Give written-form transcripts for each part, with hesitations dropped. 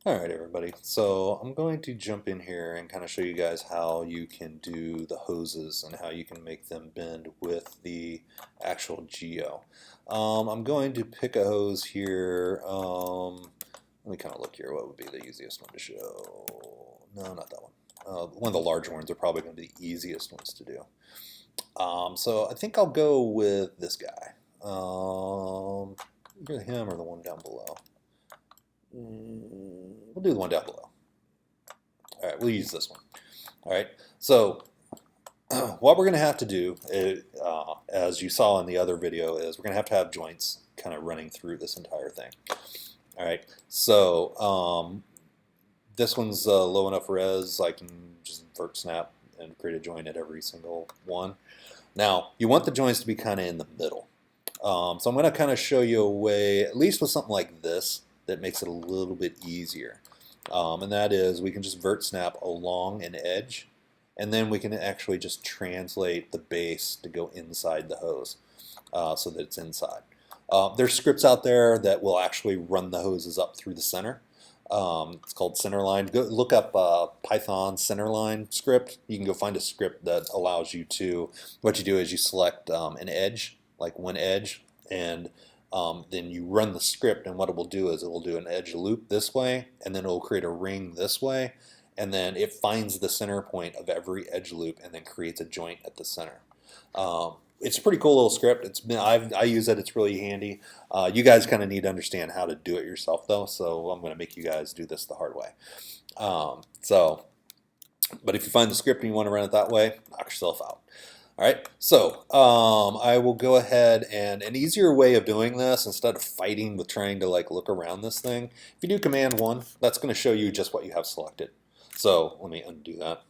Alright everybody, so I'm going to jump in here and kind of show you guys how you can do the hoses and how you can make them bend with the actual geo. I'm going to pick a hose here. Let me kind of look here. What would be the easiest one to show? No, not that one. One of the larger ones are probably going to be the easiest ones to do. So I think I'll go with this guy. Either him or the one down below. We'll do the one down below. All right, we'll use this one. All right, so what we're going to have to do, as you saw in the other video, is we're going to have joints kind of running through this entire thing. All right, so this one's low enough res, I can just vert snap and create a joint at every single one. Now, you want the joints to be kind of in the middle. So I'm going to kind of show you a way, at least with something like this, that makes it a little bit easier. And that is we can just vert snap along an edge, and then we can actually just translate the base to go inside the hose so that it's inside. There's scripts out there that will actually run the hoses up through the center. It's called centerline. Go look up Python centerline script. You can go find a script that allows you to, what you do is you select an edge, like one edge, and then you run the script, and what it will do is it will do an edge loop this way, and then it will create a ring this way, and then it finds the center point of every edge loop and then creates a joint at the center. It's a pretty cool little script. I use it. It's really handy. You guys kind of need to understand how to do it yourself, though, so I'm going to make you guys do this the hard way. But if you find the script and you want to run it that way, knock yourself out. All right, so I will go ahead, and an easier way of doing this, instead of fighting with trying to like look around this thing, if you do Command 1, that's going to show you just what you have selected. So let me undo that.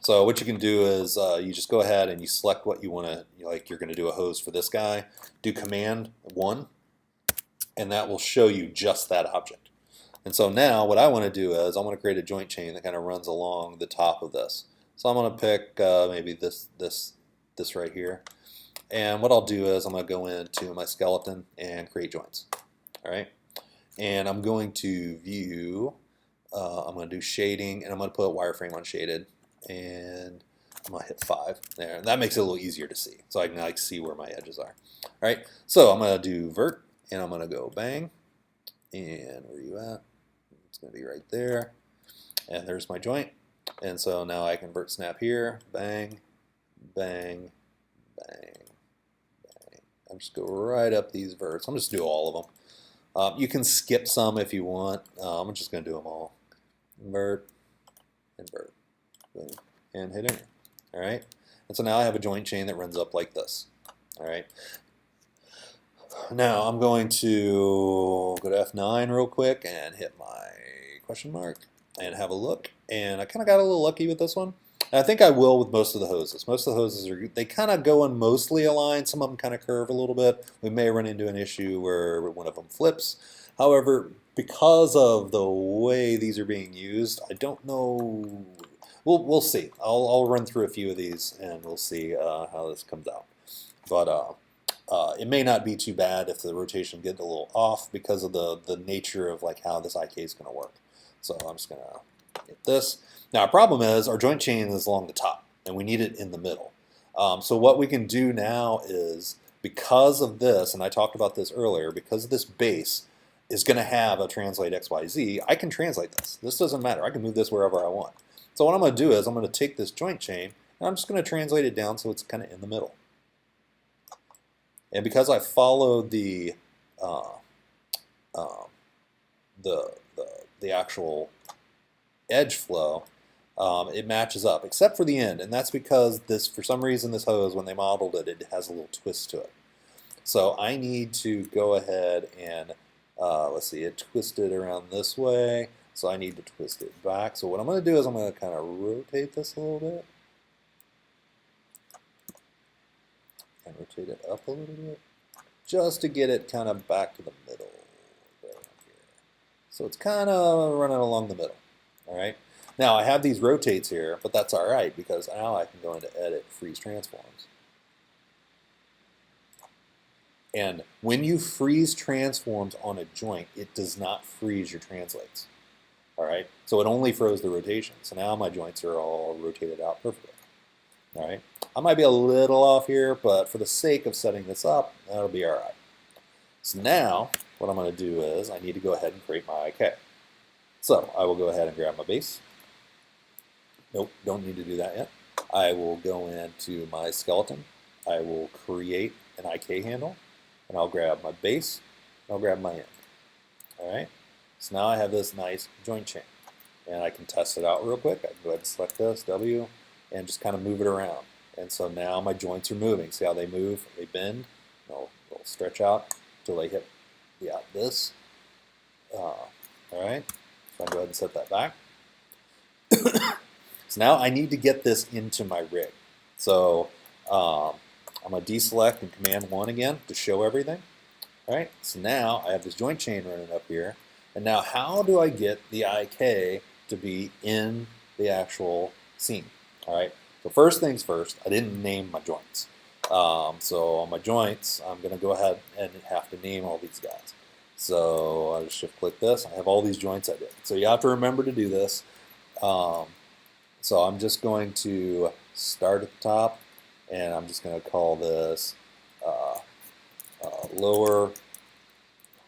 So what you can do is you just go ahead and you select what you want to, like you're going to do a hose for this guy, do Command 1, and that will show you just that object. And so now what I want to do is I want to create a joint chain that kind of runs along the top of this. So I'm going to pick maybe this right here. And what I'll do is I'm going to go into my skeleton and create joints. All right. And I'm going to view, I'm going to do shading, and I'm going to put wireframe on shaded. And I'm going to hit 5 there. And that makes it a little easier to see. So I can like see where my edges are. All right. So I'm going to do vert, and I'm going to go bang. And where are you at? It's going to be right there. And there's my joint. And so now I can vert snap here, bang, bang, bang, bang. I'll just go right up these verts. I'm just do all of them. You can skip some if you want. I'm just going to do them all. Vert and vert. Boom. And hit enter. All right. And so now I have a joint chain that runs up like this. All right. Now I'm going to go to F9 real quick and hit my question mark and have a look. And I kind of got a little lucky with this one. And I think I will with most of the hoses. Most of the hoses they kind of go in mostly aligned. Some of them kind of curve a little bit. We may run into an issue where one of them flips. However, because of the way these are being used, I don't know. We'll see. I'll run through a few of these and we'll see how this comes out. But it may not be too bad if the rotation gets a little off because of the nature of like how this IK is going to work. So I'm just going to hit this. Now our problem is our joint chain is along the top and we need it in the middle. So what we can do now is, because of this, and I talked about this earlier, because this base is going to have a translate XYZ, I can translate this. This doesn't matter. I can move this wherever I want. So what I'm going to do is I'm going to take this joint chain and I'm just going to translate it down so it's kind of in the middle. And because I followed the actual edge flow, it matches up, except for the end, and that's because this, for some reason, this hose, when they modeled it, it has a little twist to it. So I need to go ahead and let's see, it twisted around this way, so I need to twist it back. So what I'm going to do is I'm going to kind of rotate this a little bit and rotate it up a little bit, just to get it kind of back to the middle. Right here. So it's kind of running along the middle. All right. Now I have these rotates here, but that's all right because now I can go into edit, freeze transforms. And when you freeze transforms on a joint, it does not freeze your translates. All right, so it only froze the rotation. So now my joints are all rotated out perfectly. All right, I might be a little off here, but for the sake of setting this up, that'll be all right. So now what I'm going to do is I need to go ahead and create my IK. So I will go ahead and grab my base. Nope, don't need to do that yet. I will go into my skeleton. I will create an IK handle, and I'll grab my base, and I'll grab my end. All right, so now I have this nice joint chain, and I can test it out real quick. I can go ahead and select this, W, and just kind of move it around. And so now my joints are moving. See how they move? They bend. They'll stretch out until they hit this. All right, so I'll go ahead and set that back. So now I need to get this into my rig. So I'm going to deselect and Command 1 again to show everything. All right, so now I have this joint chain running up here. And now how do I get the IK to be in the actual scene? All right, so first things first, I didn't name my joints. So on my joints, I'm going to go ahead and have to name all these guys. So I'll just shift click this. I have all these joints I did. So you have to remember to do this. So I'm just going to start at the top, and I'm just going to call this lower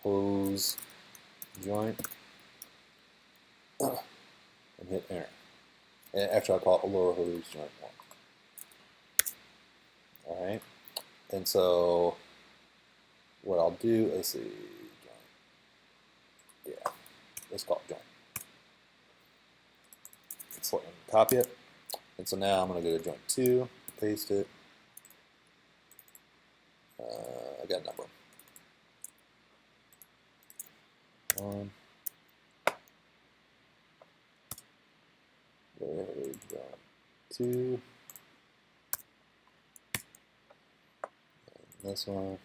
hose joint, and hit enter. And actually, I'll call it a lower hose joint 1. All right, and so what I'll do is see, yeah, let's call it joint. Select and copy it, and so now I'm going to go to joint 2, paste it. I got a number 1. Joint 2. And this one.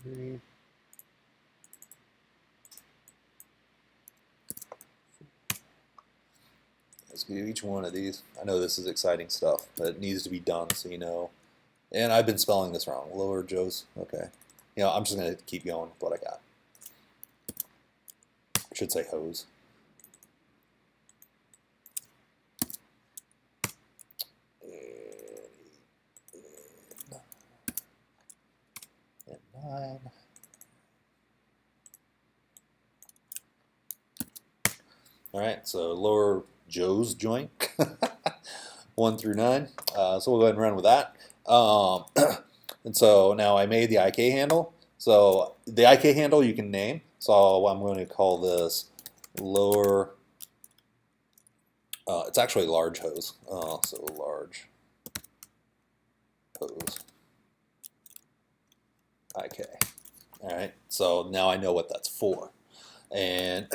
3. Let's do each one of these. I know this is exciting stuff, but it needs to be done so you know. And I've been spelling this wrong. Lower Joe's. Okay. You know, I'm just going to keep going with what I got. I should say hose. And 9. All right, so lower Joe's joint, 1 through 9. So we'll go ahead and run with that. And so now I made the IK handle. So the IK handle you can name. So I'm going to call this lower, it's actually large hose. So large hose IK. All right, so now I know what that's for. And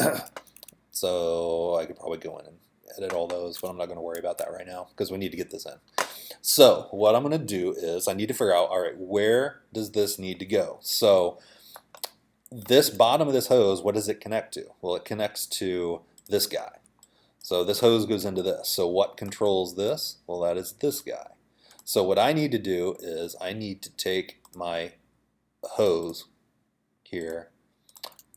so I could probably go in and edit all those, but I'm not going to worry about that right now because we need to get this in. So what I'm going to do is I need to figure out, all right, where does this need to go? So this bottom of this hose, what does it connect to? Well, it connects to this guy. So this hose goes into this. So what controls this? Well, that is this guy. So what I need to do is I need to take my hose here,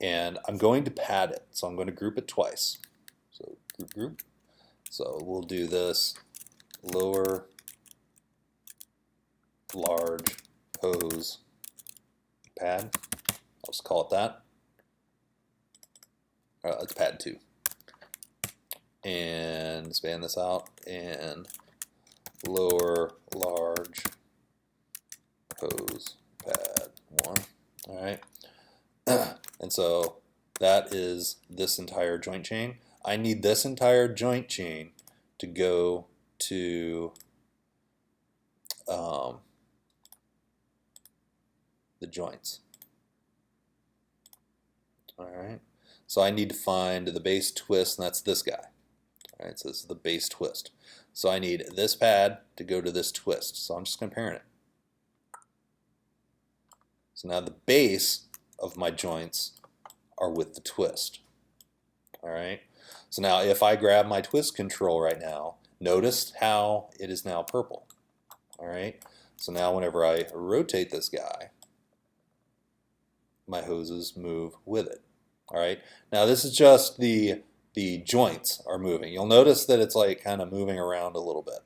and I'm going to pad it. So I'm going to group it twice. So group. So we'll do this lower large hose pad. I'll just call it that. All right, let's pad 2. And span this out, and lower large hose pad 1. All right. And so that is this entire joint chain. I need this entire joint chain to go to the joints. All right. So I need to find the base twist, and that's this guy. All right. So this is the base twist. So I need this pad to go to this twist. So I'm just going to parent it. So now the base of my joints are with the twist. All right. So now if I grab my twist control right now, notice how it is now purple. All right. So now whenever I rotate this guy, my hoses move with it. All right. Now this is just the joints are moving. You'll notice that it's like kind of moving around a little bit.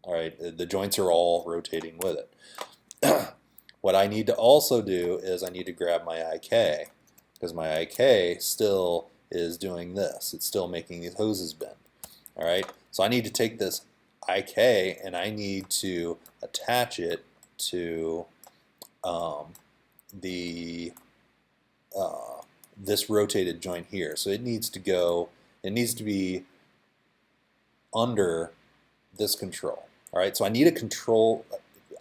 All right. The joints are all rotating with it. What I need to also do is I need to grab my IK, because my IK still is doing this. It's still making these hoses bend. All right. So I need to take this IK and I need to attach it to this rotated joint here. So it needs to go, it needs to be under this control. All right, so I need a control.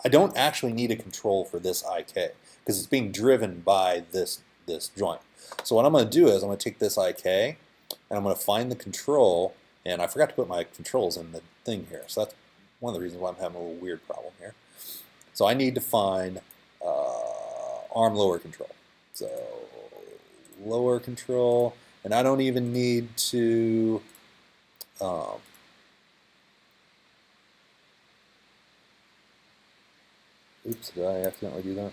I don't actually need a control for this IK because it's being driven by this joint. So what I'm going to do is I'm going to take this IK and I'm going to find the control, and I forgot to put my controls in the thing here. So that's one of the reasons why I'm having a little weird problem here. So I need to find arm lower control. So lower control, and I don't even need to oops, did I accidentally do that?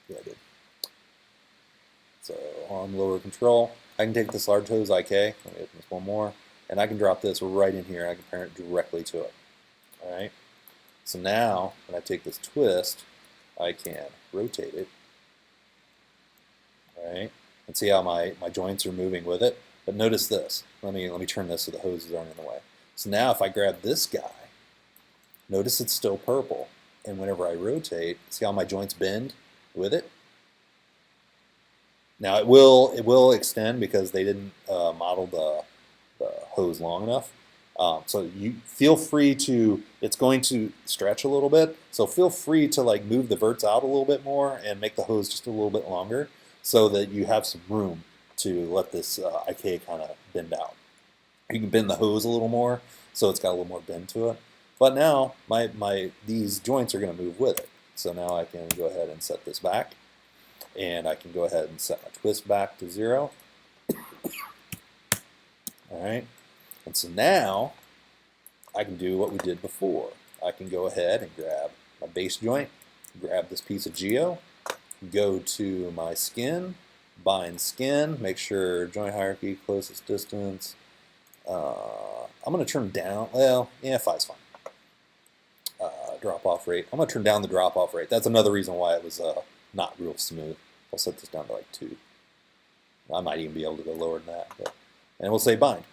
Yeah, I did. So arm lower control, I can take this large hose IK, let me open this one more, and I can drop this right in here and I can parent directly to it. Alright, so now when I take this twist, I can rotate it. Alright, and see how my joints are moving with it. But notice this. Let me turn this so the hoses aren't in the way. So now if I grab this guy, notice it's still purple. And whenever I rotate, see how my joints bend with it? Now it will extend because they didn't model the hose long enough. So you feel free to, it's going to stretch a little bit, so feel free to like move the verts out a little bit more and make the hose just a little bit longer so that you have some room to let this IK kind of bend out. You can bend the hose a little more so it's got a little more bend to it. But now these joints are going to move with it. So now I can go ahead and set this back, and I can go ahead and set my twist back to 0. All right. And so now I can do what we did before. I can go ahead and grab my base joint, grab this piece of geo, go to my skin, bind skin, make sure joint hierarchy, closest distance. I'm going to turn down, well, yeah, 5's fine. Drop off rate. I'm going to turn down the drop off rate. That's another reason why it was not real smooth. I'll set this down to like 2. I might even be able to go lower than that. And we'll say bind.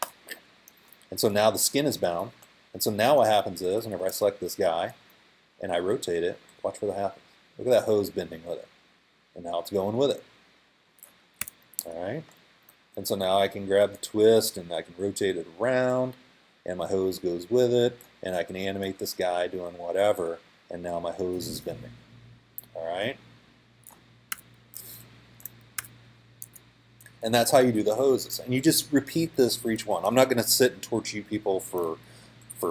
And so now the skin is bound. And so now what happens is, whenever I select this guy and I rotate it, watch what happens. Look at that hose bending with it. And now it's going with it. All right. And so now I can grab the twist and I can rotate it around, and my hose goes with it, and I can animate this guy doing whatever, and now my hose is bending. All right. And that's how you do the hoses. And you just repeat this for each one. I'm not going to sit and torture you people for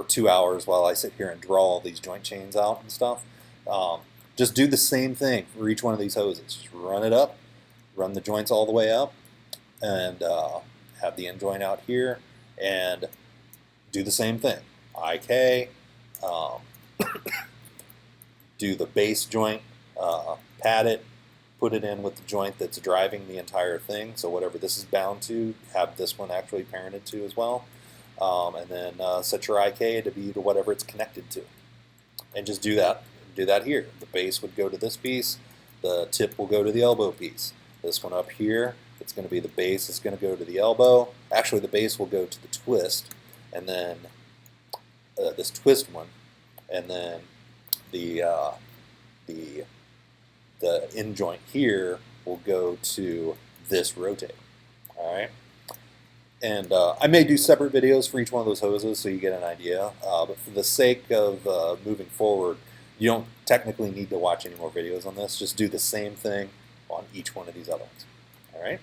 2 hours while I sit here and draw all these joint chains out and stuff. Just do the same thing for each one of these hoses. Just run it up, run the joints all the way up, and have the end joint out here, and do the same thing. IK, do the base joint, pad it, put it in with the joint that's driving the entire thing. So whatever this is bound to, have this one actually parented to as well. And then set your IK to be to whatever it's connected to. And just do that. Do that here. The base would go to this piece. The tip will go to the elbow piece. This one up here, it's going to be the base. It's going to go to the elbow. Actually, the base will go to the twist, and then this twist one, and then the end joint here will go to this rotate. All right. And I may do separate videos for each one of those hoses so you get an idea. But for the sake of moving forward, you don't technically need to watch any more videos on this. Just do the same thing on each one of these other ones. All right.